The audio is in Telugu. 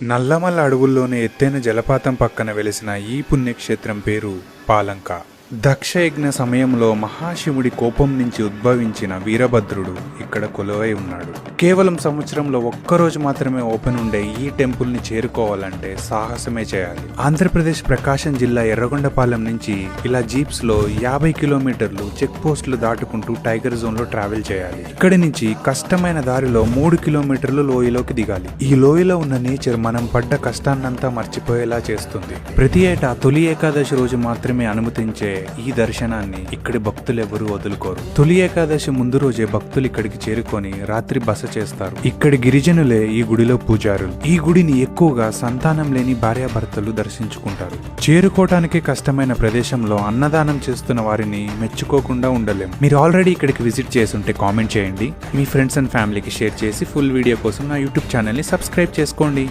నల్లమల్ల అడవుల్లోని ఎత్తైన జలపాతం పక్కన వెలిసిన ఈ పుణ్యక్షేత్రం పేరు పాలంక. దక్షయజ్ఞ సమయంలో మహాశివుడి కోపం నుంచి ఉద్భవించిన వీరభద్రుడు ఇక్కడ కొలువై ఉన్నాడు. కేవలం సంవత్సరంలో ఒక్కరోజు మాత్రమే ఓపెన్ ఉండే ఈ టెంపుల్ ని చేరుకోవాలంటే సాహసమే చేయాలి. ఆంధ్రప్రదేశ్ ప్రకాశం జిల్లా ఎర్రగొండపాలెం నుంచి ఇలా జీప్స్ లో 50 కిలోమీటర్లు చెక్ పోస్టులు దాటుకుంటూ టైగర్ జోన్ లో ట్రావెల్ చేయాలి. ఇక్కడి నుంచి కష్టమైన దారిలో 3 కిలోమీటర్లు లోయలోకి దిగాలి. ఈ లోయలో ఉన్న నేచర్ మనం పడ్డ కష్టాన్నంతా మర్చిపోయేలా చేస్తుంది. ప్రతి ఏటా తొలి ఏకాదశి రోజు మాత్రమే అనుమతించే ఈ దర్శనాన్ని ఇక్కడి భక్తులు ఎవరూ వదులుకోరు. తొలి ఏకాదశి ముందు రోజే భక్తులు ఇక్కడికి చేరుకొని రాత్రి బస చేస్తారు. ఇక్కడి గిరిజనులే ఈ గుడిలో పూజారులు. ఈ గుడిని ఎక్కువగా సంతానం లేని భార్యాభర్తలు దర్శించుకుంటారు. చేరుకోవటానికి కష్టమైన ప్రదేశంలో అన్నదానం చేస్తున్న వారిని మెచ్చుకోకుండా ఉండలేం. మీరు ఆల్రెడీ ఇక్కడికి విజిట్ చేసి ఉంటే కామెంట్ చేయండి. మీ ఫ్రెండ్స్ అండ్ ఫ్యామిలీకి షేర్ చేసి ఫుల్ వీడియో కోసం నా యూట్యూబ్ ఛానల్ ని సబ్స్క్రైబ్ చేసుకోండి.